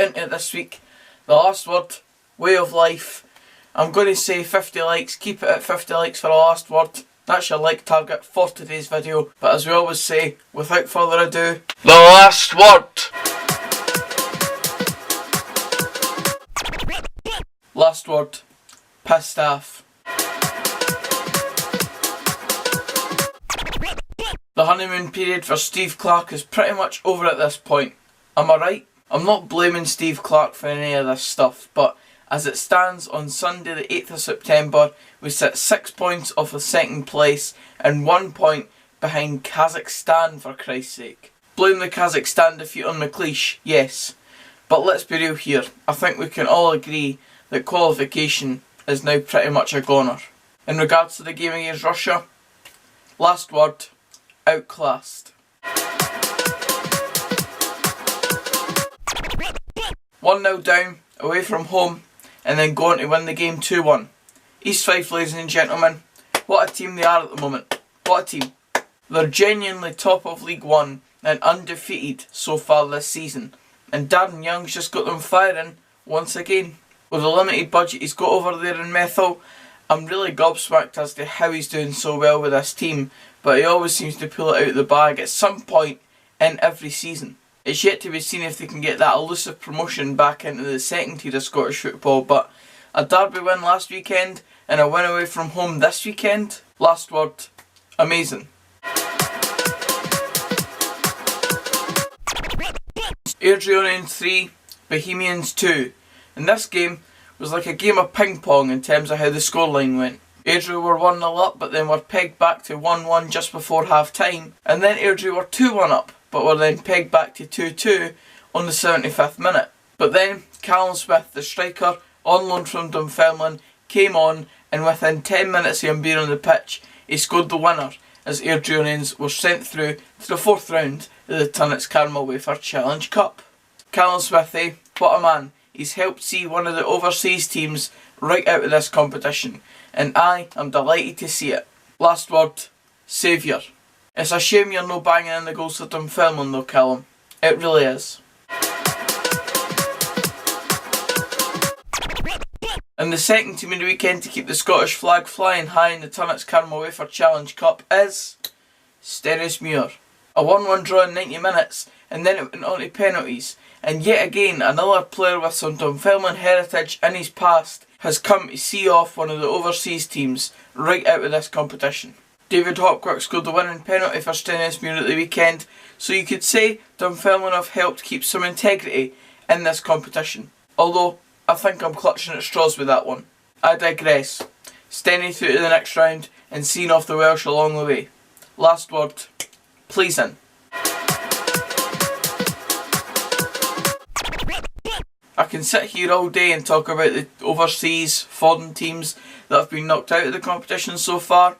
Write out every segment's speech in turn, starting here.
into it this week. The last word, way of life. I'm going to say 50 likes, keep it at 50 likes for the last word. That's your like target for today's video. But as we always say, without further ado, the last word. Last word, pissed off. The honeymoon period for Steve Clarke is pretty much over at this point. Am I right? I'm not blaming Steve Clarke for any of this stuff, but as it stands on Sunday the 8th of September, we sit 6 points off of second place and 1 point behind Kazakhstan, for Christ's sake. Blame the Kazakhstan defeat on McLeish, yes. But let's be real here, I think we can all agree that qualification is now pretty much a goner. In regards to the game against Russia, last word, outclassed. 1-0 down, away from home, and then going to win the game 2-1. East Fife, ladies and gentlemen, what a team they are at the moment. What a team. They're genuinely top of League One and undefeated so far this season. And Darren Young's just got them firing once again. With the limited budget he's got over there in Methil, I'm really gobsmacked as to how he's doing so well with this team, but he always seems to pull it out of the bag at some point in every season. It's yet to be seen if they can get that elusive promotion back into the second tier of Scottish football, but a derby win last weekend and a win away from home this weekend, last word, amazing. Airdrieonians 3, Bohemians 2. And this game was like a game of ping pong in terms of how the scoreline went. Airdrie were 1-0 up, but then were pegged back to 1-1 just before half time, and then Airdrie were 2-1 up, but were then pegged back to 2-2 on the 75th minute. But then Callum Smith, the striker, on loan from Dunfermline, came on, and within 10 minutes of him being on the pitch, he scored the winner as Airdrieonians were sent through to the 4th round of the Tunnock Wafer Challenge Cup. Callum Smith, what a man. He's helped see one of the overseas teams right out of this competition, and I am delighted to see it. Last word, saviour. It's a shame you're no banging in the goals for Dunfermline though, Callum. It really is. And the second team in the weekend to keep the Scottish flag flying high in the Tunnock Wafer Challenge Cup is Stenhousemuir. A 1-1 draw in 90 minutes, and then it went on to penalties. And yet again, another player with some Dunfermline heritage in his past has come to see off one of the overseas teams right out of this competition. David Hopkirk scored the winning penalty for Stenhousemuir at the weekend, so you could say Dunfermline have helped keep some integrity in this competition. Although, I think I'm clutching at straws with that one. I digress. Stenny through to the next round and seeing off the Welsh along the way. Last word, pleasing. I can sit here all day and talk about the overseas foreign teams that have been knocked out of the competition so far,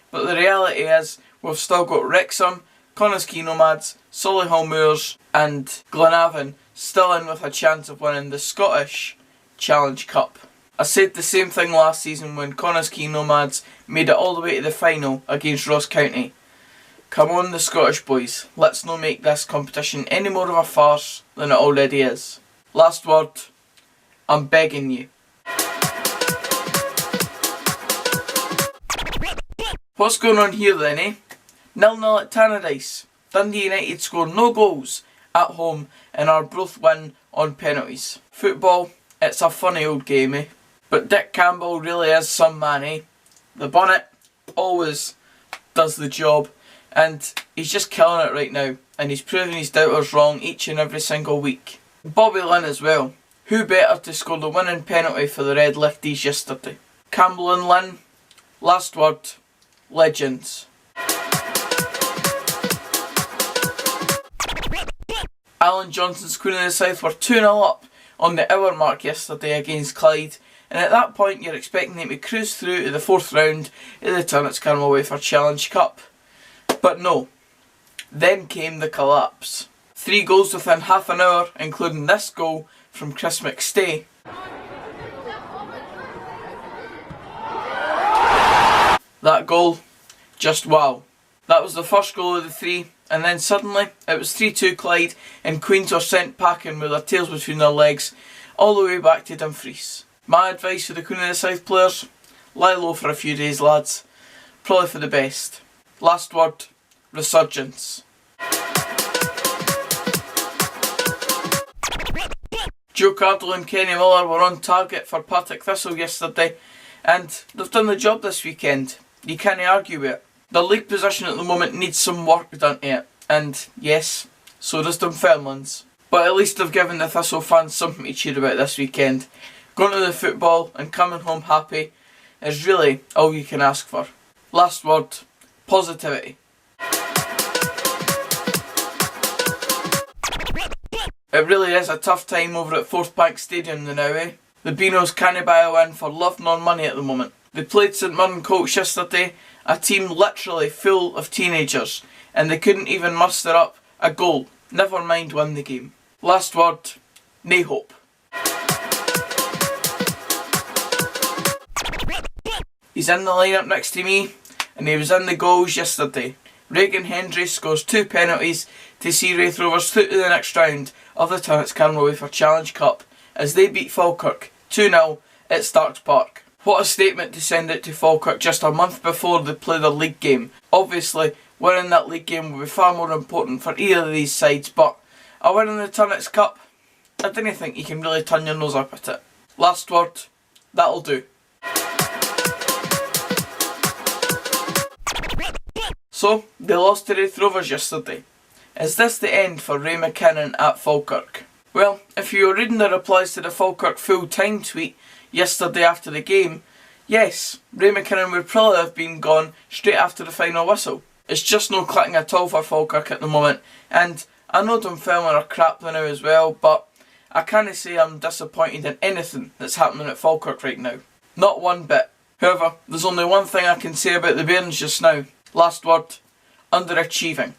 but the reality is we've still got Wrexham, Connaskey Nomads, Solihull Moors and Glenavon still in with a chance of winning the Scottish Challenge Cup. I said the same thing last season when Connaskey Nomads made it all the way to the final against Ross County. Come on the Scottish boys, let's not make this competition any more of a farce than it already is. Last word, I'm begging you. What's going on here then, eh? 0-0 at Tannadice. Dundee United score no goals at home and Arbroath win on penalties. Football, it's a funny old game, eh? But Dick Campbell really is some man, eh? The bonnet always does the job, and he's just killing it right now, and he's proving his doubters wrong each and every single week. Bobby Lynn as well. Who better to score the winning penalty for the Red Lifties yesterday? Campbell and Lynn, last word, legends. Alan Johnson's Queen of the South were 2-0 up on the hour mark yesterday against Clyde, and at that point you're expecting them to cruise through to the 4th round of the Tunnock Wafer Challenge Cup. But no, then came the collapse. 3 goals within half an hour, including this goal from Chris McStay. That goal, just wow. That was the first goal of the 3, and then suddenly it was 3-2 Clyde and Queens were sent packing with their tails between their legs all the way back to Dumfries. My advice for the Queen of the South players: lie low for a few days, lads. Probably for the best. Last word, resurgence. Joe Cardle and Kenny Miller were on target for Partick Thistle yesterday, and they've done the job this weekend. You can't argue with it. The league position at the moment needs some work done to it, and yes, so does Dunfermline's. But at least they've given the Thistle fans something to cheer about this weekend. Going to the football and coming home happy is really all you can ask for. Last word, positivity. It really is a tough time over at Forth Bank Stadium now, eh? The Beanos can't buy a win for love nor money at the moment. They played St Mirren Colts yesterday, a team literally full of teenagers, and they couldn't even muster up a goal, never mind win the game. Last word, nae hope. He's in the lineup next to me, and he was in the goals yesterday. Regan Hendry scores 2 penalties to see Raith Rovers through to the next round of the Tunnock Caramel Wafer Challenge Cup as they beat Falkirk 2-0 at Starks Park. What a statement to send out to Falkirk just a month before they play their league game. Obviously, winning that league game will be far more important for either of these sides, but a win in the Tunnock Cup, I don't think you can really turn your nose up at it. Last word, that'll do. So, they lost to Raith Rovers yesterday. Is this the end for Ray McKinnon at Falkirk? Well, if you were reading the replies to the Falkirk full-time tweet yesterday after the game, yes, Ray McKinnon would probably have been gone straight after the final whistle. It's just no clicking at all for Falkirk at the moment, and I know Dunfermline are crap now as well, but I can't say I'm disappointed in anything that's happening at Falkirk right now. Not one bit. However, there's only one thing I can say about the Bairns just now. Last word, underachieving.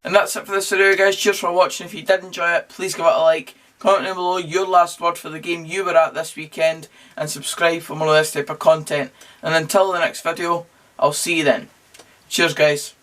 And that's it for this video, guys. Cheers for watching. If you did enjoy it, please give it a like. Comment down below your last word for the game you were at this weekend, and subscribe for more of this type of content. And until the next video, I'll see you then. Cheers, guys.